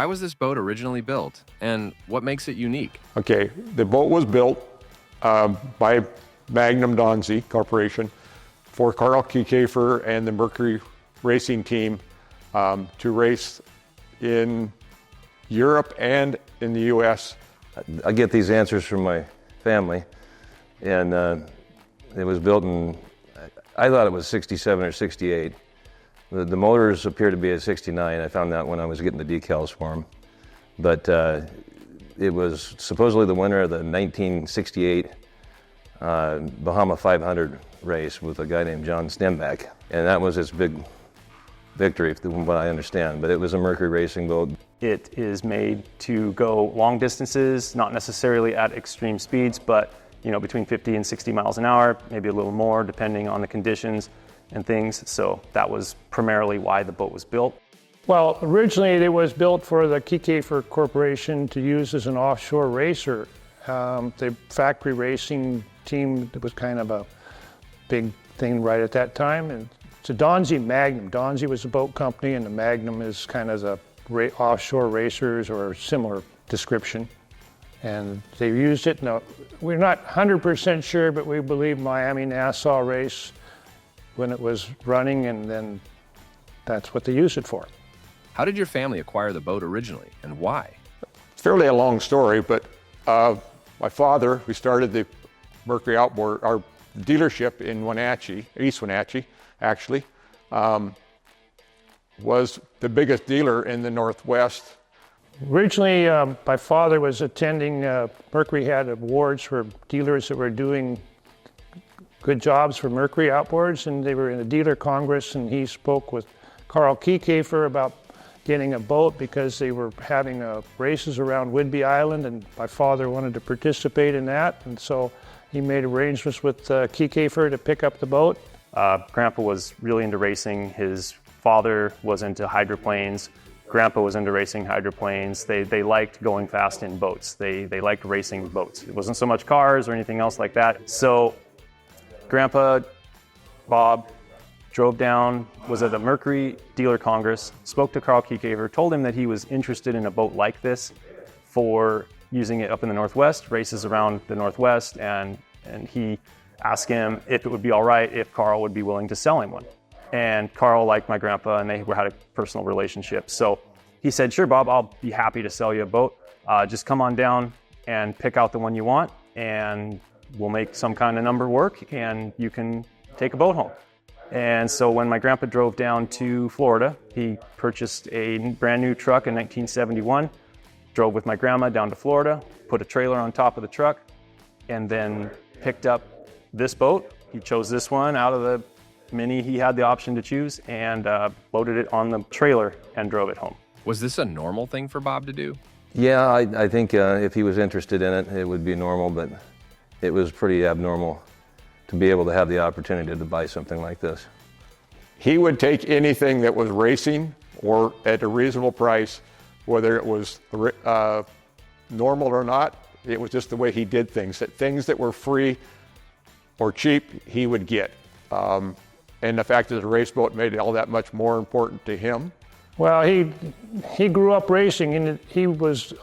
Why was this boat originally built, and what makes it unique? Okay, the boat was built by Magnum-Donzi Corporation for Carl Kiekhaefer and the Mercury racing team to race in Europe and in the U.S. I get these answers from my family, and it was built in, I thought it was 67 or 68. The motors appear to be a 69. I found that when I was getting the decals for them. But it was supposedly the winner of the 1968 Bahama 500 race with a guy named John Stenback. And that was his big victory, from what I understand. But it was a Mercury racing boat. It is made to go long distances, not necessarily at extreme speeds, but between 50 and 60 miles an hour, maybe a little more, depending on the conditions and things. So that was primarily why the boat was built. Well, originally it was built for the Kiekhaefer Corporation to use as an offshore racer. The factory racing team was kind of a big thing right at that time. And it's a Donzi Magnum. Donzi was a boat company, and the Magnum is kind of the offshore racers or similar description. And they used it. Now, we're not 100% sure, but we believe Miami-Nassau race when it was running, and then that's what they used it for. How did your family acquire the boat originally, and why? It's fairly a long story, but my father, who started the Mercury Outboard, our dealership in Wenatchee, East Wenatchee, actually, was the biggest dealer in the Northwest. Originally, my father was attending, Mercury had awards for dealers that were doing good jobs for Mercury outboards, and they were in a dealer congress, and he spoke with Carl Kiekhaefer about getting a boat because they were having races around Whidbey Island, and my father wanted to participate in that, and so he made arrangements with Kiekhaefer to pick up the boat. Grandpa was really into racing. His father was into hydroplanes. Grandpa was into racing hydroplanes. They liked going fast in boats. They liked racing boats. It wasn't so much cars or anything else like that. So Grandpa, Bob, drove down, was at the Mercury Dealer Congress, spoke to Carl Kiekhaefer, told him that he was interested in a boat like this for using it up in the Northwest, races around the Northwest, and he asked him if it would be all right if Carl would be willing to sell him one. And Carl liked my grandpa, and they had a personal relationship. So he said, "Sure, Bob, I'll be happy to sell you a boat. Just come on down and pick out the one you want, and we'll make some kind of number work, and you can take a boat home." And so when my grandpa drove down to Florida, he purchased a brand new truck in 1971, drove with my grandma down to Florida, put a trailer on top of the truck, and then picked up this boat. He chose this one out of the many he had the option to choose, and loaded it on the trailer and drove it home. Was this a normal thing for Bob to do? Yeah, I think if he was interested in it, it would be normal, but it was pretty abnormal to be able to have the opportunity to buy something like this. He would take anything that was racing or at a reasonable price, whether it was normal or not. It was just the way he did things. That things that were free or cheap, he would get. And the fact that the race boat made it all that much more important to him. Well, he grew up racing, and he was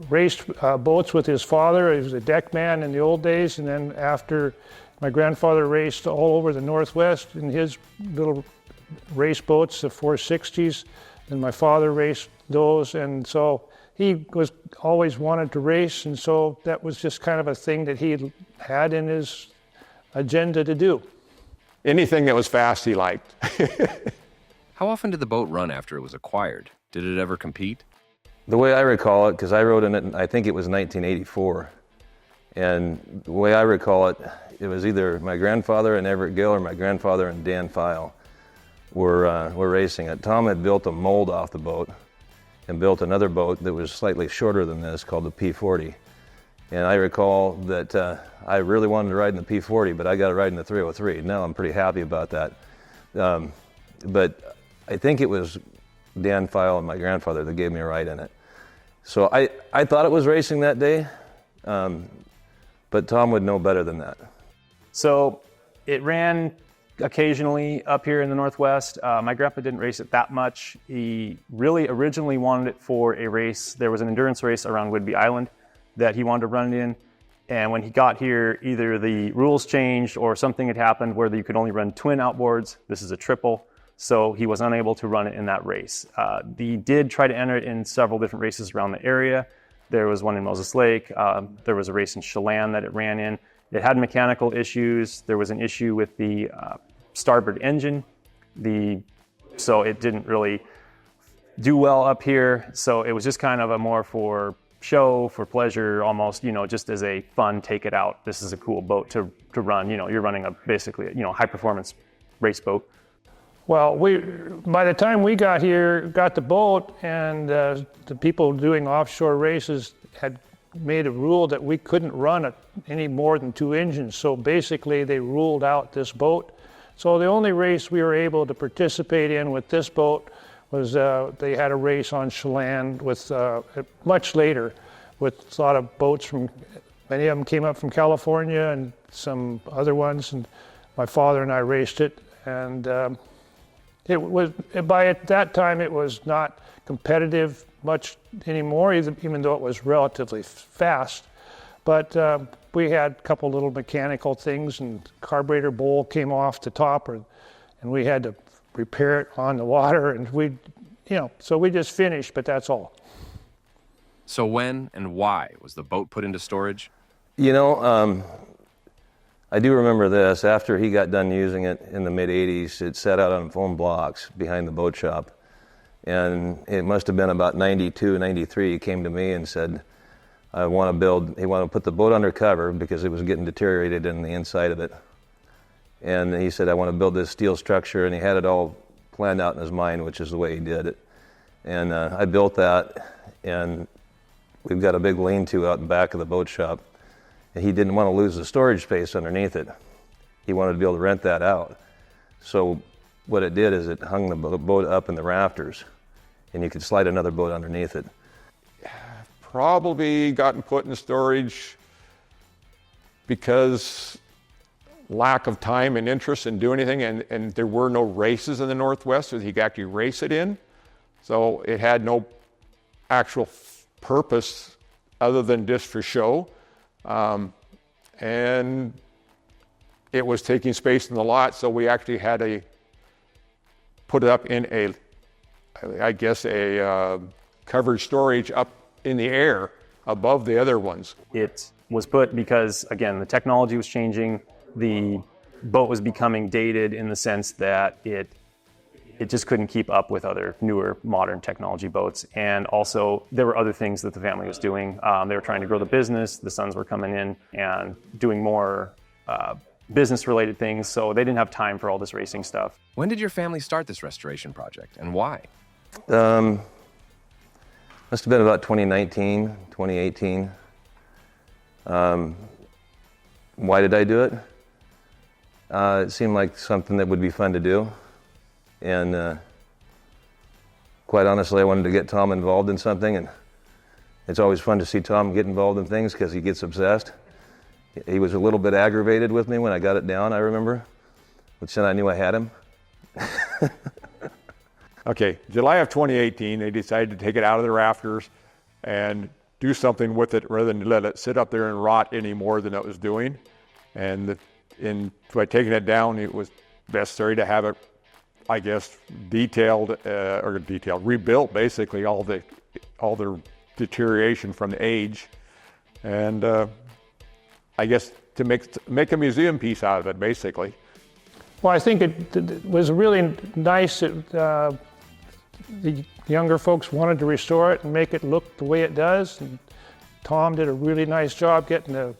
raced boats with his father. He was a deck man in the old days, and then after my grandfather raced all over the Northwest in his little race boats, the 460s, and my father raced those, and so he was always wanted to race, and so that was just kind of a thing that he had in his agenda to do. Anything that was fast, he liked. How often did the boat run after it was acquired? Did it ever compete? The way I recall it, because I rode in it, I think it was 1984, and the way I recall it, it was either my grandfather and Everett Gill or my grandfather and Dan File were racing it. Tom had built a mold off the boat and built another boat that was slightly shorter than this called the P40. And I recall that I really wanted to ride in the P40, but I got to ride in the 303. Now I'm pretty happy about that. But I think it was Dan File and my grandfather that gave me a ride in it. So I thought it was racing that day, but Tom would know better than that. So it ran occasionally up here in the Northwest. My grandpa didn't race it that much. He really originally wanted it for a race. There was an endurance race around Whidbey Island that he wanted to run it in. And when he got here, either the rules changed or something had happened where you could only run twin outboards. This is a triple, so he was unable to run it in that race. He did try to enter it in several different races around the area. There was one in Moses Lake. There was a race in Chelan that it ran in. It had mechanical issues. There was an issue with the starboard engine. So it didn't really do well up here. So it was just kind of a more for show, for pleasure, almost, just as a fun, take it out. This is a cool boat to run. You're running basically high performance race boat. Well, by the time we got here, got the boat, and the people doing offshore races had made a rule that we couldn't run any more than 2 engines. So basically they ruled out this boat. So the only race we were able to participate in with this boat was they had a race on Chelan with much later with a lot of boats many of them came up from California and some other ones, and my father and I raced it, and by that time it was not competitive much anymore, even though it was relatively fast. But we had a couple little mechanical things, and carburetor bowl came off the top, and we had to repair it on the water, and so we just finished, but that's all. So when and why was the boat put into storage? I do remember this. After he got done using it in the mid-'80s, it sat out on foam blocks behind the boat shop. And it must have been about 92, 93, he came to me and said, he wanted to put the boat under cover because it was getting deteriorated in the inside of it. And he said, I want to build this steel structure, and he had it all planned out in his mind, which is the way he did it. And I built that, and we've got a big lean-to out in the back of the boat shop. And he didn't want to lose the storage space underneath it. He wanted to be able to rent that out. So what it did is it hung the boat up in the rafters, and you could slide another boat underneath it. Probably gotten put in storage because lack of time and interest in doing anything, and there were no races in the Northwest that he could actually race it in. So it had no actual purpose other than just for show. And it was taking space in the lot, so we actually had to put it up in a covered storage up in the air above the other ones. It was put because, again, the technology was changing. The boat was becoming dated in the sense that it just couldn't keep up with other newer modern technology boats. And also there were other things that the family was doing. They were trying to grow the business. The sons were coming in and doing more business related things. So they didn't have time for all this racing stuff. When did your family start this restoration project, and why? Must have been about 2019, 2018. Why did I do it? It seemed like something that would be fun to do. And quite honestly, I wanted to get Tom involved in something, and it's always fun to see Tom get involved in things because he gets obsessed. He was a little bit aggravated with me when I got it down, I remember, which then I knew I had him. Okay, July of 2018, they decided to take it out of the rafters and do something with it rather than let it sit up there and rot any more than it was doing. And by taking it down, it was necessary to have it, I guess, rebuilt, basically, all the deterioration from the age. And I guess to make a museum piece out of it, basically. Well, I think it was really nice that the younger folks wanted to restore it and make it look the way it does. And Tom did a really nice job getting the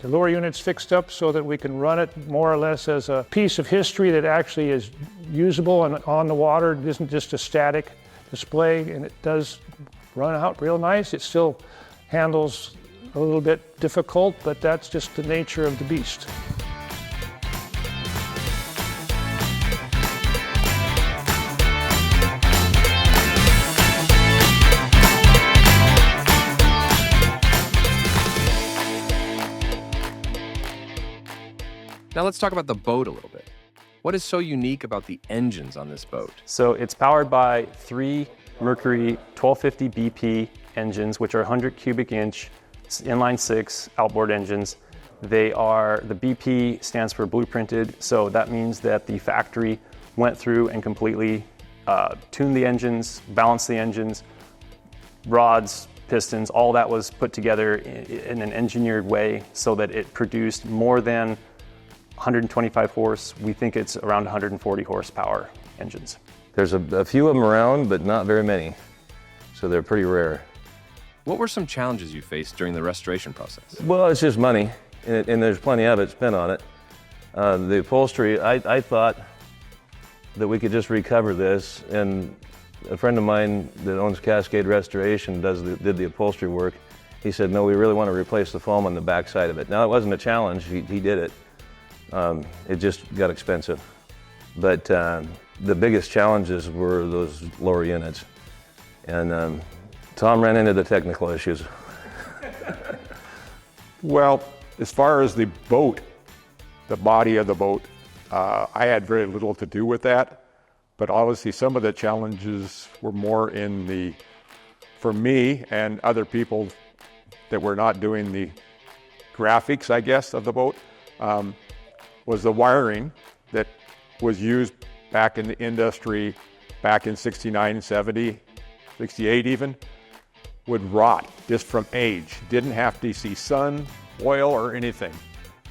lower units fixed up so that we can run it more or less as a piece of history that actually is usable and on the water. It isn't just a static display, and it does run out real nice. It still handles a little bit difficult, but that's just the nature of the beast. Now let's talk about the boat a little bit. What is so unique about the engines on this boat? So it's powered by 3 Mercury 1250 BP engines, which are 100 cubic inch inline 6 outboard engines. The BP stands for blueprinted, so that means that the factory went through and completely tuned the engines, balanced the engines, rods, pistons, all that was put together in an engineered way so that it produced more than 125 horse. We think it's around 140 horsepower engines. There's a few of them around, but not very many, so they're pretty rare. What were some challenges you faced during the restoration process? Well, it's just money, and there's plenty of it spent on it. The upholstery, I thought that we could just recover this, and a friend of mine that owns Cascade Restoration did the upholstery work. He said, no, we really want to replace the foam on the back side of it. Now, it wasn't a challenge, he did it. It just got expensive. But the biggest challenges were those lower units. And Tom ran into the technical issues. Well, as far as the boat, the body of the boat, I had very little to do with that. But obviously some of the challenges were more for me and other people that were not doing the graphics, I guess, of the boat, was the wiring that was used back in the industry back in 69, 70, 68 even, would rot just from age. Didn't have to see sun, oil, or anything.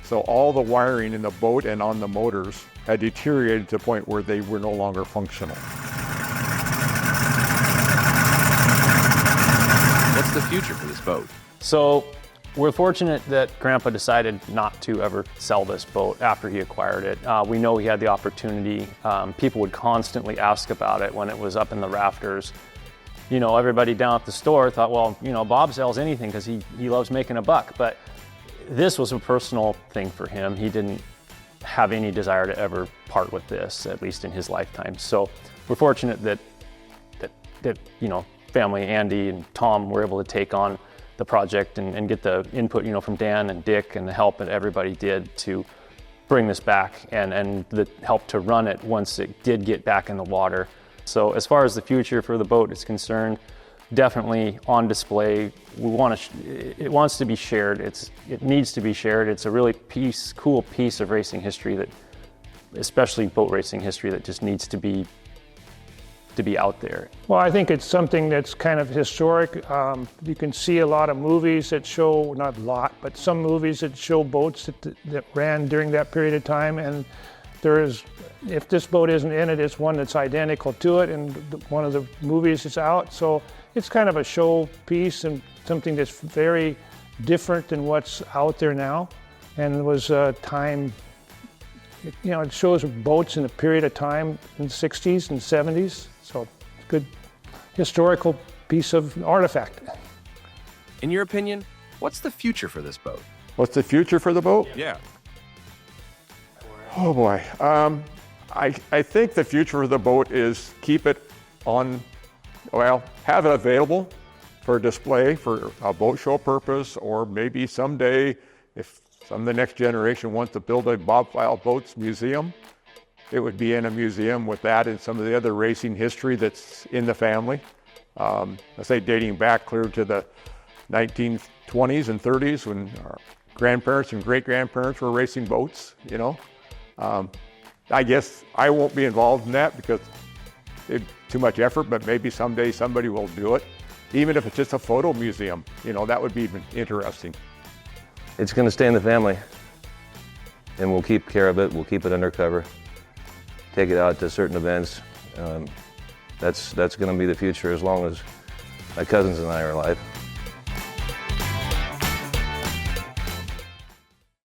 So all the wiring in the boat and on the motors had deteriorated to the point where they were no longer functional. What's the future for this boat? So we're fortunate that Grandpa decided not to ever sell this boat after he acquired it. We know he had the opportunity. People would constantly ask about it when it was up in the rafters. You know, everybody down at the store thought, well, you know, Bob sells anything because he loves making a buck. But this was a personal thing for him. He didn't have any desire to ever part with this, at least in his lifetime. So we're fortunate that you know, family, Andy and Tom, were able to take on the project and get the input, you know, from Dan and Dick and the help that everybody did to bring this back and the help to run it once it did get back in the water. So as far as the future for the boat is concerned, definitely on display. It wants to be shared. It needs to be shared. It's a really cool piece of racing history that, especially boat racing history, that just needs to be out there. Well, I think it's something that's kind of historic. You can see a lot of movies that show, not a lot, but some movies that show boats that ran during that period of time. And if this boat isn't in it, it's one that's identical to it, and one of the movies is out. So it's kind of a show piece and something that's very different than what's out there now. And it was a time, you know, it shows boats in a period of time in the 60s and 70s. So it's a good historical piece of artifact. In your opinion, what's the future for this boat? What's the future for the boat? Yeah. Oh boy. I think the future of the boat is keep it on, well, have it available for display for a boat show purpose, or maybe someday if some of the next generation wants to build a bobfile boats museum, it would be in a museum with that and some of the other racing history that's in the family. I say dating back clear to the 1920s and 30s when our grandparents and great-grandparents were racing boats, you know. I guess I won't be involved in that because it's too much effort, but maybe someday somebody will do it. Even if it's just a photo museum, you know, that would be interesting. It's going to stay in the family, and we'll keep care of it. We'll keep it undercover, take it out to certain events. That's going to be the future as long as my cousins and I are alive.